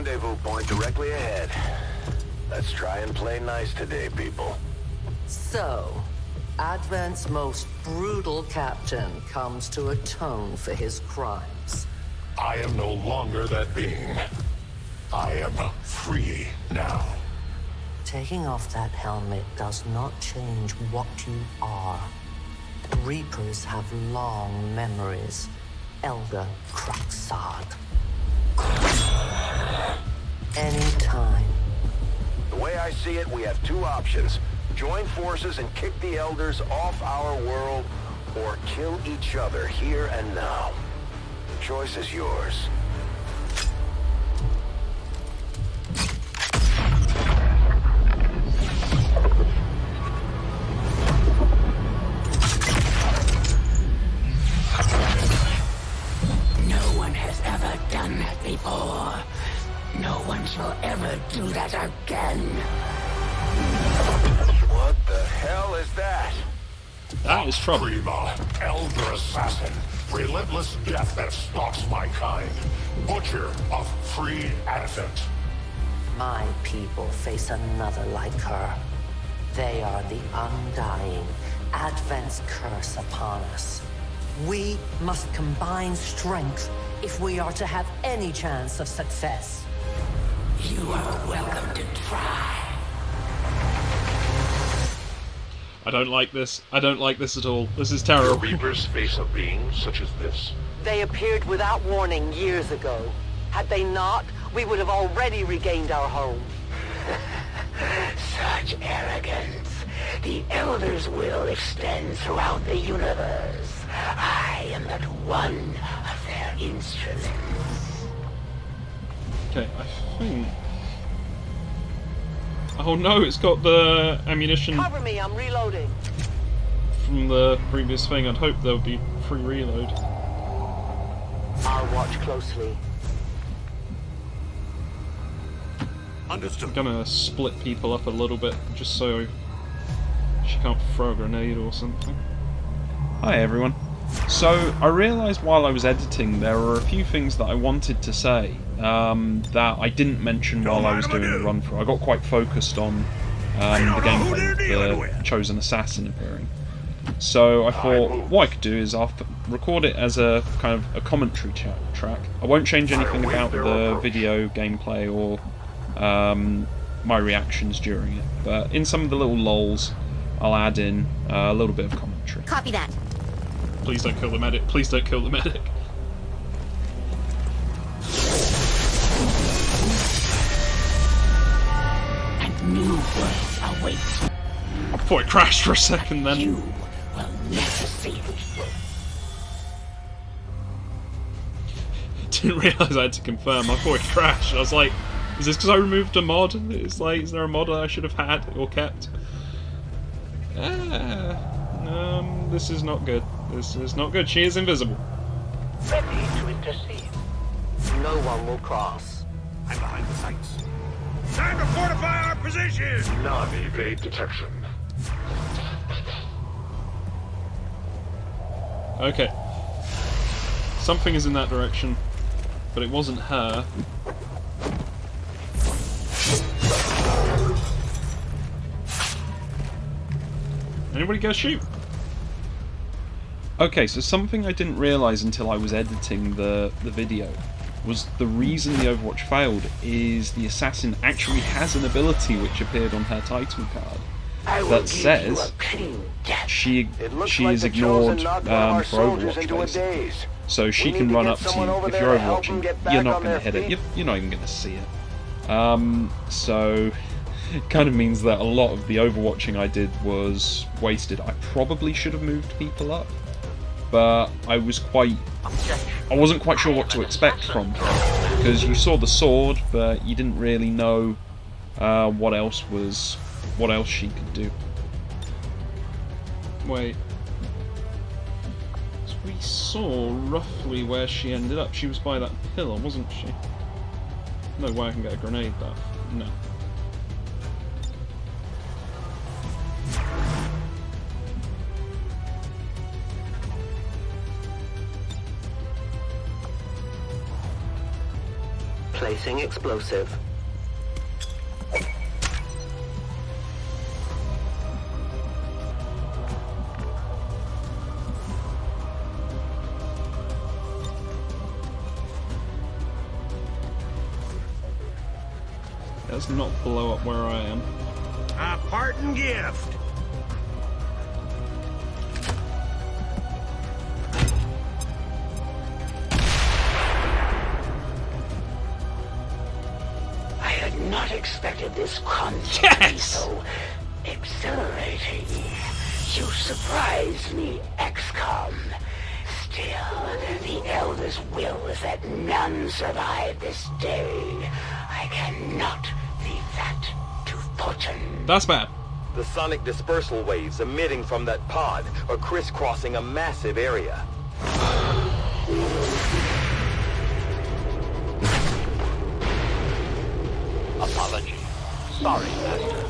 rendezvous point directly ahead. Let's try and play nice today, people. So, Advent's most brutal captain comes to atone for his crimes. I am no longer that being. I am free now. Taking off that helmet does not change what you are. Reapers have long memories. Elder Cracksod. Anytime. The way I see it, we have two options. Join forces and kick the Elders off our world, or kill each other here and now. The choice is yours. No one has ever done that before. No one shall ever do that again. What the hell is that? That is trouble. Prima, Elder Assassin, relentless death that stalks my kind. Butcher of free Advent. My people face another like her. They are the undying, Advent's curse upon us. We must combine strength if we are to have any chance of success. You are welcome to try. I don't like this. I don't like this at all. This is The terrible. Reapers face a being such as this. They appeared without warning years ago. Had they not, we would have already regained our home. Such arrogance. The Elder's will extends throughout the universe. I am but one of their instruments. Okay, I think... Oh no, it's got the ammunition Cover me, I'm reloading. from the previous thing. I'd hope there would be free reload. I'll watch closely. Understood. I'm gonna split people up a little bit, just so she can't throw a grenade or something. Hi everyone. So, I realised while I was editing there were a few things that I wanted to say that I didn't mention while I was doing the run-through. I got quite focused on the gameplay of the Chosen Assassin appearing. So I thought what I could do is I'll record it as a kind of a commentary track. I won't change anything about the video gameplay or my reactions during it, but in some of the little lulls I'll add in a little bit of commentary. Copy that. Please don't kill the medic. Please don't kill the medic. And new worlds await. I thought it crashed for a second then. You will never see it. Didn't realise I had to confirm. I thought it crashed. I was like, is this because I removed a mod? It's like, is there a mod I should have had or kept? This is not good. This is not good. She is invisible. Ready to intercede. No one will cross. I'm behind the sights. Time to fortify our position! Non-evade detection. Okay. Something is in that direction, but it wasn't her. Anybody go shoot? Okay, so something I didn't realise until I was editing the video was the reason the Overwatch failed is the assassin actually has an ability which appeared on her title card that says she is ignored for Overwatch basically. So she can run up to you if you're overwatching, you're not going to hit it, you're not even going to see it. So it kind of means that a lot of the overwatching I did was wasted. I probably should have moved people up, but I wasn't quite sure what to expect from her, because you saw the sword, but you didn't really know what else she could do. Wait. So we saw roughly where she ended up. She was by that pillar, wasn't she? No way I can get a grenade there. No. Placing explosive. Let's not blow up where I am. A parting gift. I had not expected this conflict to be so exhilarating. You surprised me, Xcom. Still, the Elder's will is that none survive this day. I cannot leave that to fortune. That's bad. The sonic dispersal waves emitting from that pod are crisscrossing a massive area. Apology. Sorry, Master.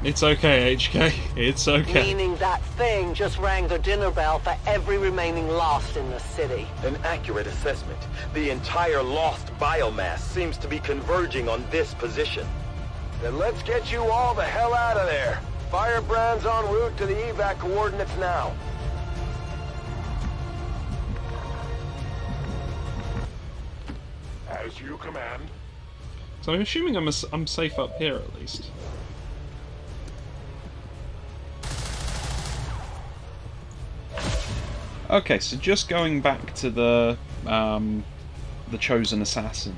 It's okay, HK. It's okay. Meaning that thing just rang the dinner bell for every remaining lost in the city. An accurate assessment. The entire lost biomass seems to be converging on this position. Then let's get you all the hell out of there. Firebrand's en route to the evac coordinates now. As you command. So I'm assuming I'm safe up here at least. Okay, so just going back to the chosen assassin.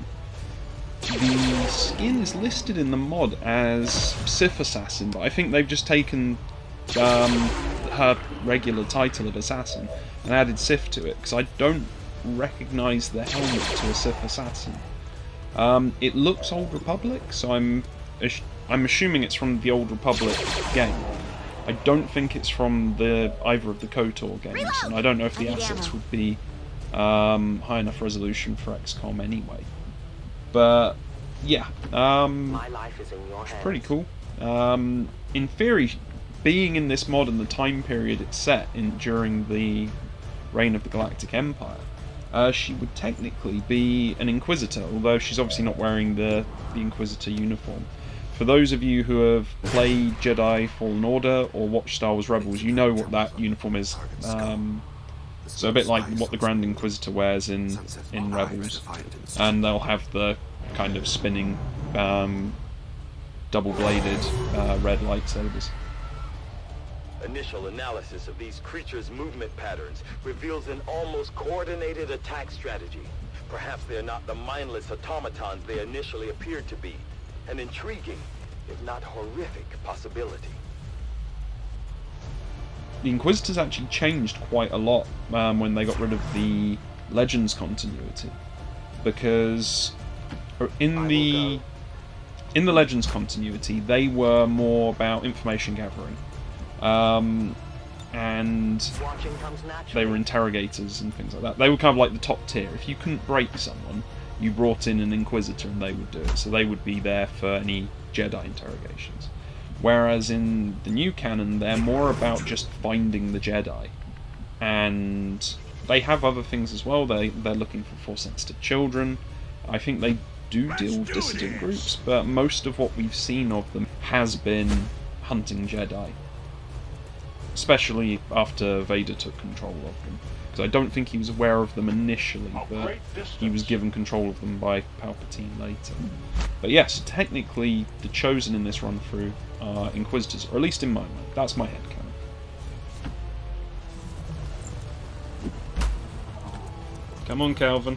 The skin is listed in the mod as Sith Assassin, but I think they've just taken her regular title of Assassin and added Sith to it, because I don't recognise the helmet to a Sith Assassin. It looks Old Republic, so I'm assuming it's from the Old Republic game. I don't think it's from either of the KOTOR games, and I don't know if the assets would be high enough resolution for XCOM anyway. But yeah, My life is in your hands. pretty cool. In theory, being in this mod and the time period it's set in during the reign of the Galactic Empire, she would technically be an Inquisitor, although she's obviously not wearing the Inquisitor uniform. For those of you who have played Jedi Fallen Order or watched Star Wars Rebels, you know what that uniform is. So a bit like what the Grand Inquisitor wears in Rebels, and they'll have the kind of spinning, double-bladed red lightsabers. Initial analysis of these creatures' movement patterns reveals an almost coordinated attack strategy. Perhaps they are not the mindless automatons they initially appeared to be. An intriguing, if not horrific, possibility. The Inquisitors actually changed quite a lot when they got rid of the Legends continuity, because in the Legends continuity they were more about information gathering, and they were interrogators and things like that. They were kind of like the top tier. If you couldn't break someone, you brought in an Inquisitor and they would do it. So they would be there for any Jedi interrogations. Whereas in the new canon, they're more about just finding the Jedi. And they have other things as well. They're looking for Force-sensitive children. I think they do deal with dissident groups, but most of what we've seen of them has been hunting Jedi. Especially after Vader took control of them. Because I don't think he was aware of them initially, but he was given control of them by Palpatine later. But yes, technically the Chosen in this run-through are Inquisitors, or at least in my mind. That's my headcanon. Come on, Calvin.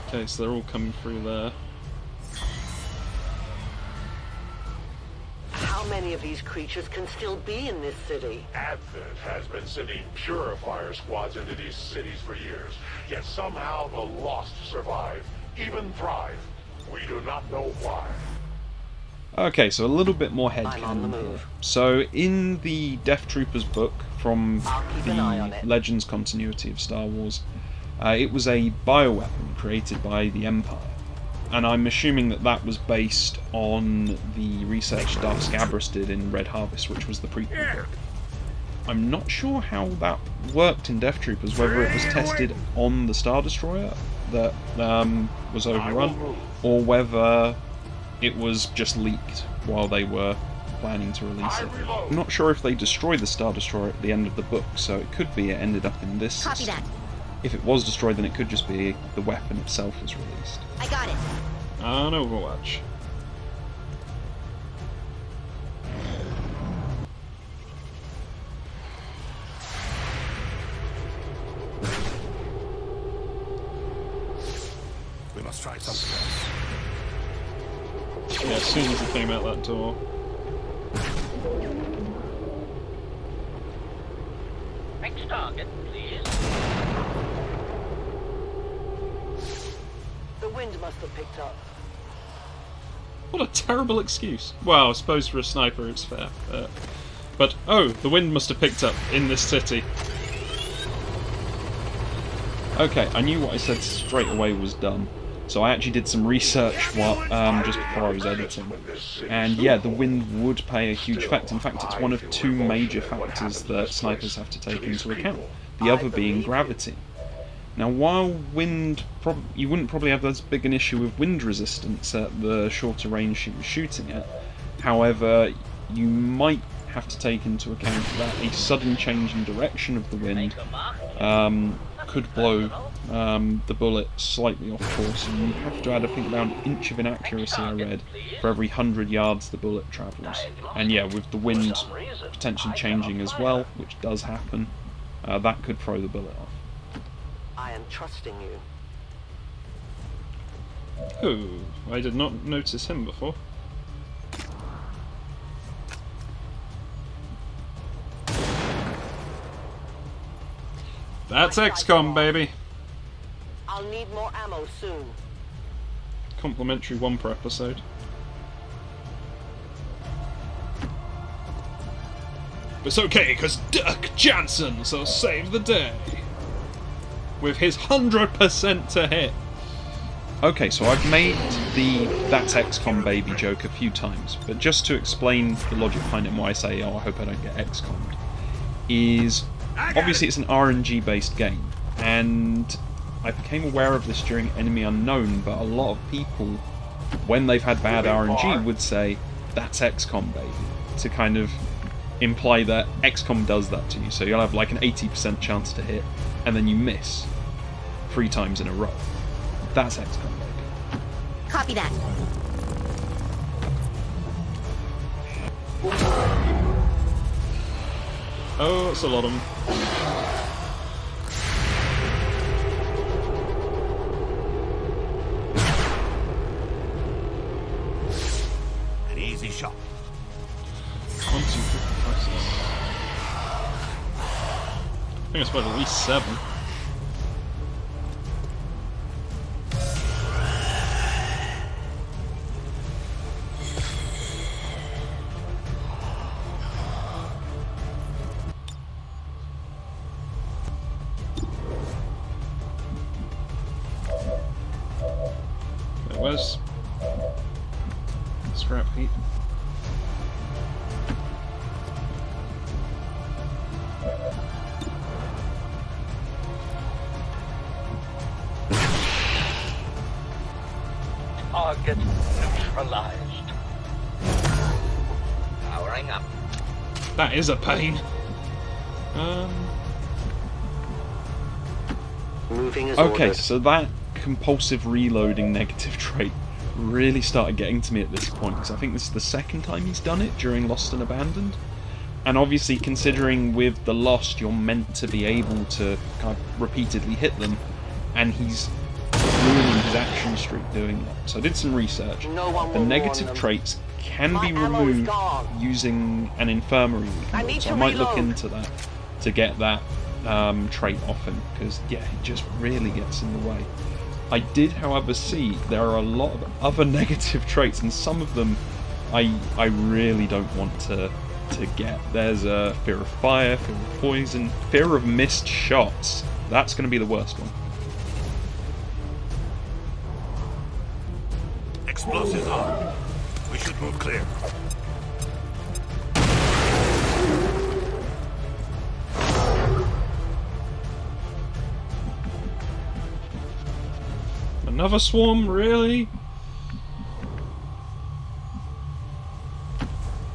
Okay, so they're all coming through there. How many of these creatures can still be in this city? Advent has been sending purifier squads into these cities for years, yet somehow the lost survive, even thrive. We do not know why. Okay, so a little bit more headcanon I'm on the here. move. So in the Death Troopers book from I'll keep an eye on the it. Legends continuity of Star Wars, it was a bioweapon created by the Empire. and I'm assuming that that was based on the research Dark Scabrous did in Red Harvest, which was the prequel book. I'm not sure how that worked in Death Troopers, whether it was tested on the Star Destroyer that was overrun, or whether it was just leaked while they were planning to release it. I'm not sure if they destroyed the Star Destroyer at the end of the book, so it could be it ended up in this system. If it was destroyed, then it could just be the weapon itself was released. I got it. On Overwatch. We must try something else. Yeah, as soon as he came out that door. Next target, please. The wind must have picked up. What a terrible excuse. Well, I suppose for a sniper it's fair. But, oh, the wind must have picked up in this city. Okay, I knew what I said straight away was dumb. So I actually did some research just before I was editing. And yeah, the wind would play a huge effect. In fact, it's one of two major factors that snipers have to take into account. The other being gravity. Now, while wind, you wouldn't probably have as big an issue with wind resistance at the shorter range she was shooting at. However, you might have to take into account that a sudden change in direction of the wind could blow the bullet slightly off course, and you have to add, I think, around an inch of inaccuracy, I read, for every 100 yards the bullet travels. And yeah, with the wind potentially changing as well, which does happen, that could throw the bullet off. I am trusting you. Oh, I did not notice him before. That's XCOM, baby! I'll need more ammo soon. Complimentary one per episode. It's okay, because Dirk Janson shall save the day. With his 100% to hit. Okay, so I've made the "that's XCOM baby" joke a few times, but just to explain the logic behind it and why I say, oh, I hope I don't get XCOM'd, is obviously it's an RNG based game, and I became aware of this during Enemy Unknown, but a lot of people, when they've had bad RNG, would say, that's XCOM baby, to kind of imply that XCOM does that to you. So you'll have like an 80% chance to hit, and then you miss 3 times in a row. That's XCOM baby. Copy that. Oh, that's a lot of them. An easy shot. 1, 2, 3, 4, 5, 6. I think I spotted at least 7. Where's scrap heat? Target neutralized. Powering up. That is a pain. Moving as Okay, ordered. so that compulsive reloading negative trait really started getting to me at this point, because I think this is the second time he's done it during Lost and Abandoned. And obviously, considering with the Lost you're meant to be able to kind of repeatedly hit them, and he's ruining his action streak doing that. So I did some research. No one The will negative warn them. traits can My be ammo is removed gone. using an infirmary we I can need build. So to I might look reload. into that to get that trait off him, because yeah, he just really gets in the way. I did, however, see there are a lot of other negative traits, and some of them I really don't want to get. There's a fear of fire, fear of poison, fear of missed shots. That's going to be the worst one. Explosives on. We should move clear. Another swarm, really?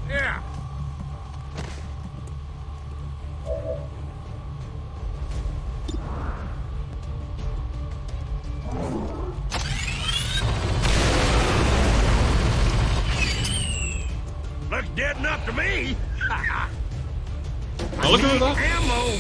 Yeah. Looks dead enough to me. Oh, look at that. Ammo.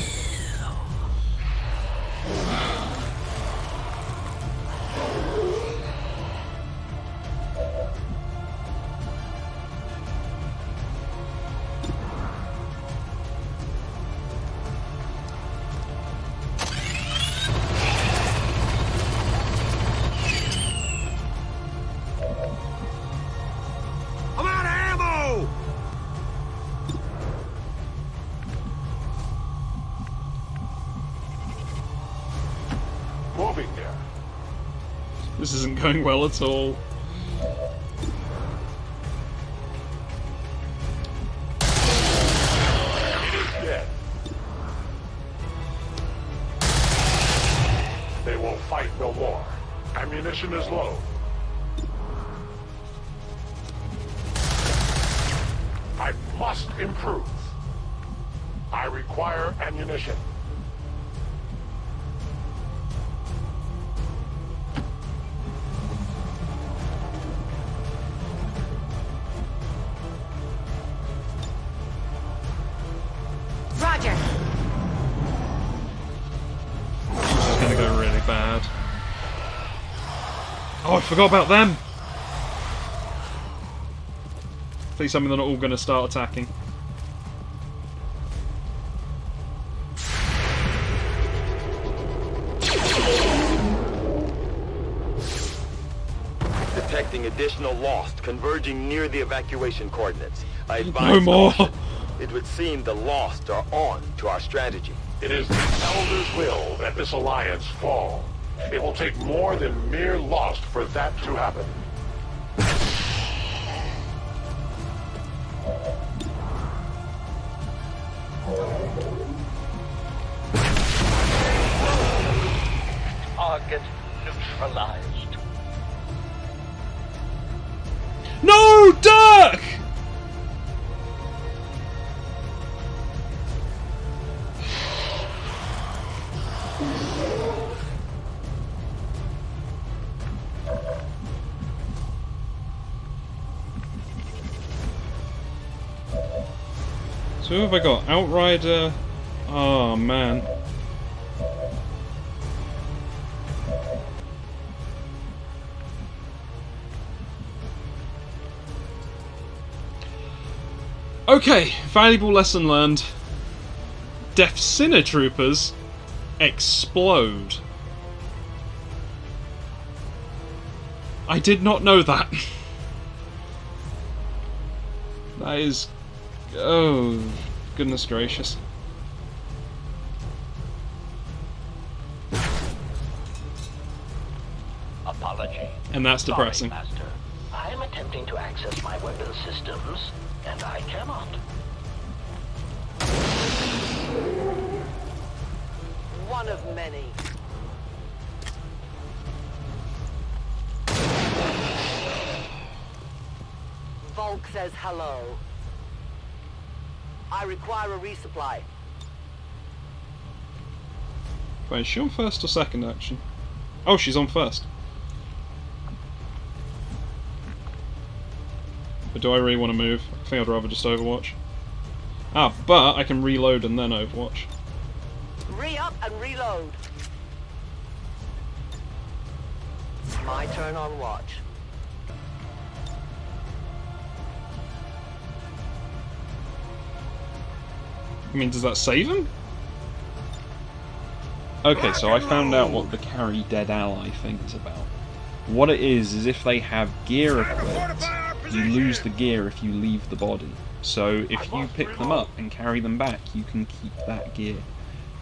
I'm out of ammo. Moving there. This isn't going well at all. It is dead. They will fight no more. Ammunition is low. I must improve. I require ammunition. Roger. This is gonna go really bad. Oh, I forgot about them! Please tell me they're not all gonna start attacking. Detecting additional Lost converging near the evacuation coordinates. I advise No more! caution. It would seem the Lost are on to our strategy. It is the Elder's will that this alliance fall. It will take more than mere lost for that to happen. Target neutralized. No, Dirk! So who have I got? Outrider. Oh man. Okay, valuable lesson learned. Death Sinner troopers explode. I did not know that. That is... oh, goodness gracious. Apology. And that's depressing. Sorry, Master. I am attempting to access my weapon systems, and I cannot. One of many. Volk says hello. I require a resupply. Wait, is she on first or second action? Oh, she's on first. But do I really want to move? I think I'd rather just Overwatch. Ah, but I can reload and then Overwatch. Re-up and reload. My turn on watch. I mean, does that save him? Okay, so I found out what the carry dead ally thing is about. What it is if they have gear equipped, you lose the gear if you leave the body. So if you pick them up and carry them back, you can keep that gear.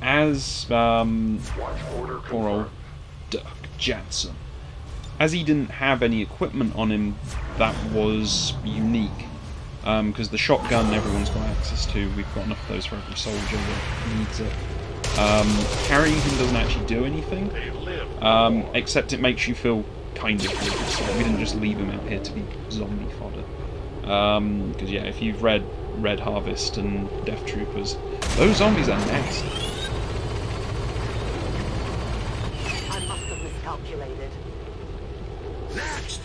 As, poor old Dirk Janson. as he didn't have any equipment on him that was unique, because the shotgun everyone's got access to, we've got enough of those for every soldier that needs it. Carrying him doesn't actually do anything, except it makes you feel kind of good, so we didn't just leave him out here to be zombie fodder. Because yeah, if you've read Red Harvest and Death Troopers, those zombies are nasty. I must have miscalculated. Next!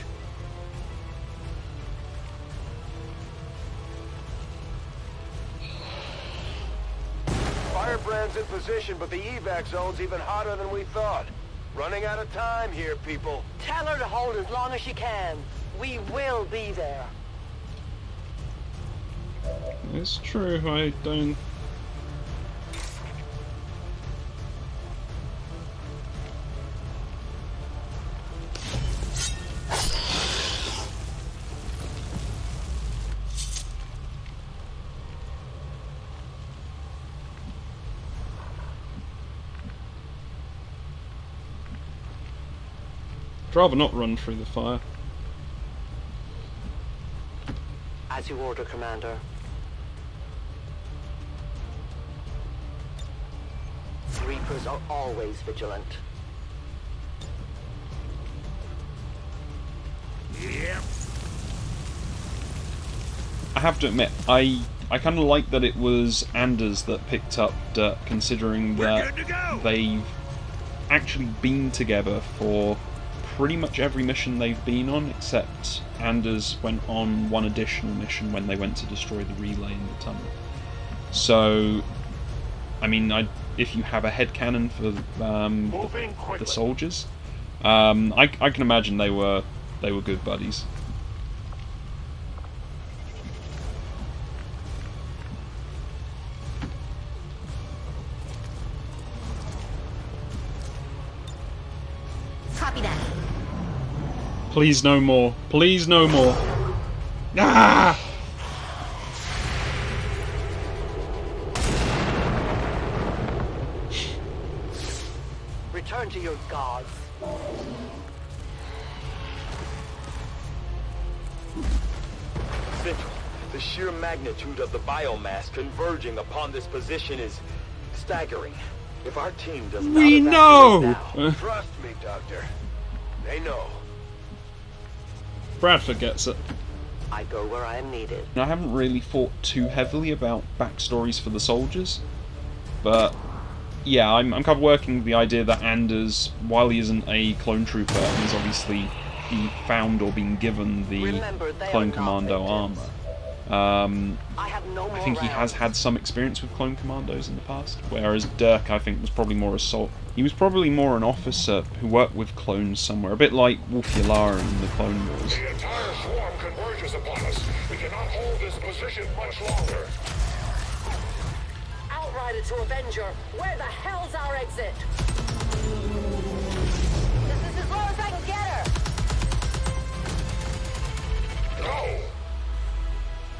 Firebrand's in position, but the evac zone's even hotter than we thought. Running out of time here, people. Tell her to hold as long as she can. We will be there. It's true, I don't... I'd rather not run through the fire. As you order, Commander. Reapers are always vigilant. Yep. I have to admit, I kind of like that it was Anders that picked up Dirk, considering that they've actually been together for pretty much every mission they've been on, except Anders went on one additional mission when they went to destroy the relay in the tunnel. So, I mean, if you have a headcanon for the soldiers, I can imagine they were good buddies. Copy that. Please no more. Please no more. Ah! Return to your gods. Central, the sheer magnitude of the biomass converging upon this position is staggering. If our team does not We evacuate know! now, Trust me, Doctor. They know. Bradford gets it. I go where I am needed. I haven't really thought too heavily about backstories for the soldiers, but yeah, I'm kind of working with the idea that Anders, while he isn't a clone trooper, and he's obviously found or been given the clone commando armor. I think he has had some experience with clone commandos in the past, whereas Dirk, I think, was probably more he was probably more an officer who worked with clones somewhere, a bit like Wolf Yularen in the Clone Wars. The entire swarm converges upon us. We cannot hold this position much longer. Outrider to Avenger, where the hell's our exit? This is as low as I can get her. No!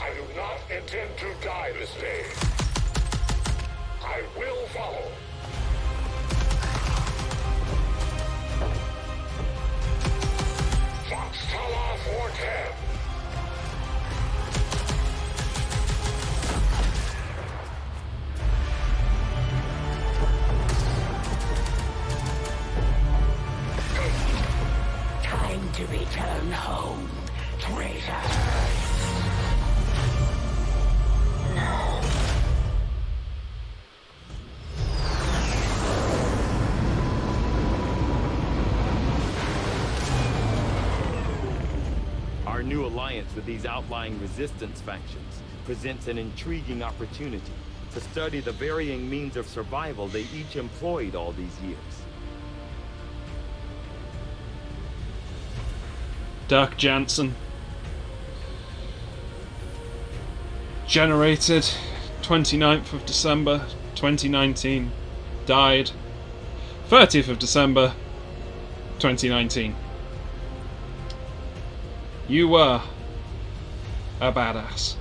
I do not intend to die this day. I will follow. Fox Tala 410. Time to return home, traitor. Our new alliance with these outlying resistance factions presents an intriguing opportunity to study the varying means of survival they each employed all these years. Dirk Janson. Generated 29th of December 2019. Died 30th of December 2019. You were a badass.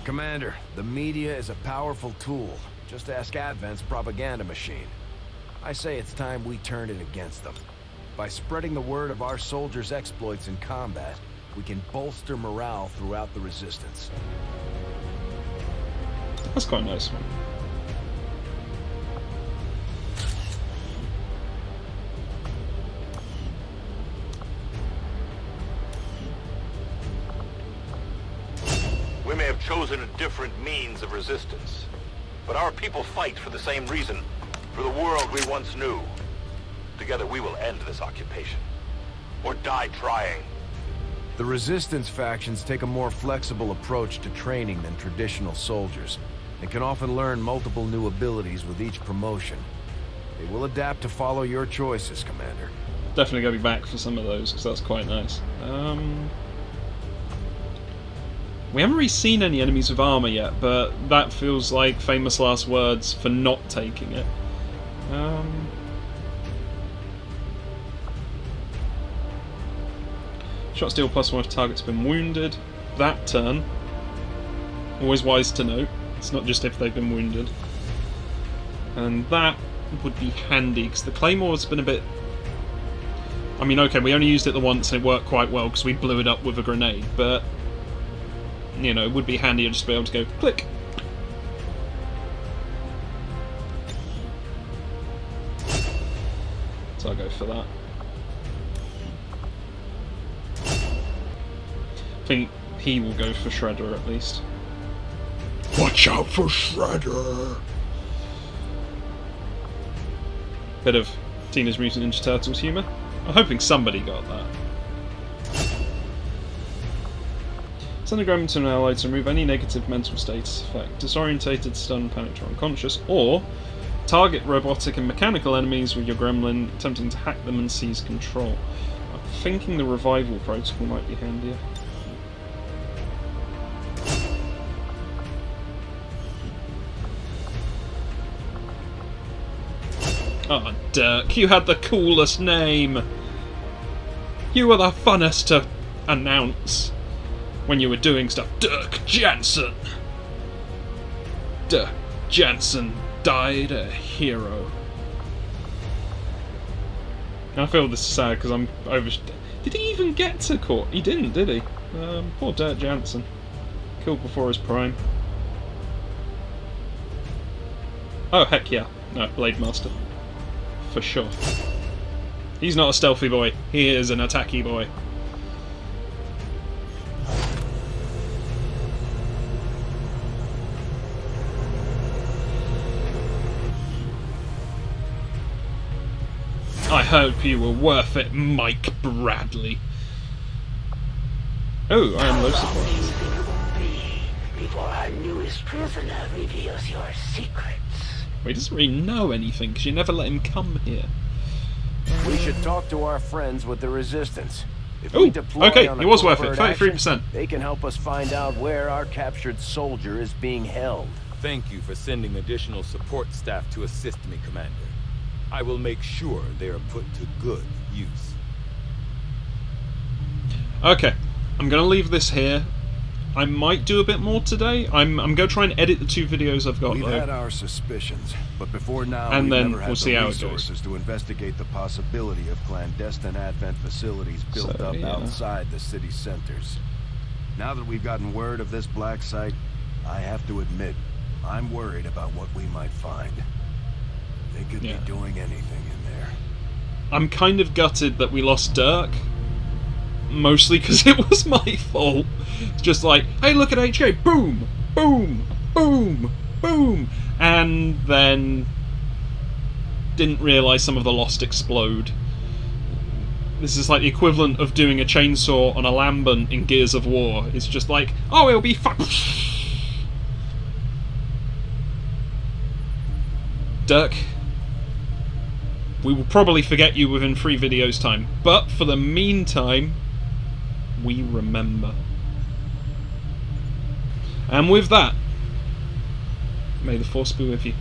Commander, the media is a powerful tool. Just ask Advent's propaganda machine. I say it's time we turned it against them. By spreading the word of our soldiers' exploits in combat, we can bolster morale throughout the Resistance. That's quite a nice one. We may have chosen a different means of resistance, but our people fight for the same reason, for the world we once knew. Together we will end this occupation, or die trying. The Resistance factions take a more flexible approach to training than traditional soldiers, and can often learn multiple new abilities with each promotion. They will adapt to follow your choices, Commander. Definitely going to be back for some of those, because that's quite nice. We haven't really seen any enemies with armour yet, but that feels like famous last words for not taking it. Shot steal +1 if target's been wounded. That turn. Always wise to note. It's not just if they've been wounded. And that would be handy, because the Claymore's been a bit... I mean, okay, we only used it the once and it worked quite well because we blew it up with a grenade, but... you know, it would be handier just to be able to go, click! So I'll go for that. I think he will go for Shredder at least. Watch out for Shredder! Bit of Teenage Mutant Ninja Turtles humour. I'm hoping somebody got that. Send a gremlin to an ally to remove any negative mental status effect. Disorientated, stunned, panicked, or unconscious. Or target robotic and mechanical enemies with your gremlin, attempting to hack them and seize control. I'm thinking the revival protocol might be handier. Oh, Dirk, you had the coolest name! You were the funnest to announce when you were doing stuff. Dirk Janson! Dirk Janson died a hero. I feel this is sad because I'm over... Did he even get to court? He didn't, did he? Poor Dirk Janson. Killed before his prime. Oh, heck yeah. No, Blade Master. For sure. He's not a stealthy boy. He is an attacky boy. I hope you were worth it, Mike Bradley. Oh, I am low support. How long do you think it will be before our newest prisoner reveals your secrets? Well, he doesn't really know anything, because you never let him come here. We should talk to our friends with the Resistance. If Ooh, we deploy okay, on it a was worth it, covert action, 33%. they can help us find out where our captured soldier is being held. Thank you for sending additional support staff to assist me, Commander. I will make sure they are put to good use. Okay, I'm going to leave this here. I might do a bit more today. I'm going to try and edit the 2 videos I've got. We've though. had our suspicions, but before now And we've then never had we'll see the how it goes. resources to investigate the possibility of clandestine Advent facilities built So, up yeah. outside the city centers. Now that we've gotten word of this black site, I have to admit, I'm worried about what we might find. They could be doing anything in there. I'm kind of gutted that we lost Dirk. Mostly because it was my fault. It's just like, hey, look at HK, boom, boom, boom, boom, and then didn't realise some of the lost explode. This is like the equivalent of doing a chainsaw on a Lambent in Gears of War. It's just like, oh, it'll be fun. Dirk, we will probably forget you within 3 videos' time, but for the meantime, we remember. And with that, may the Force be with you.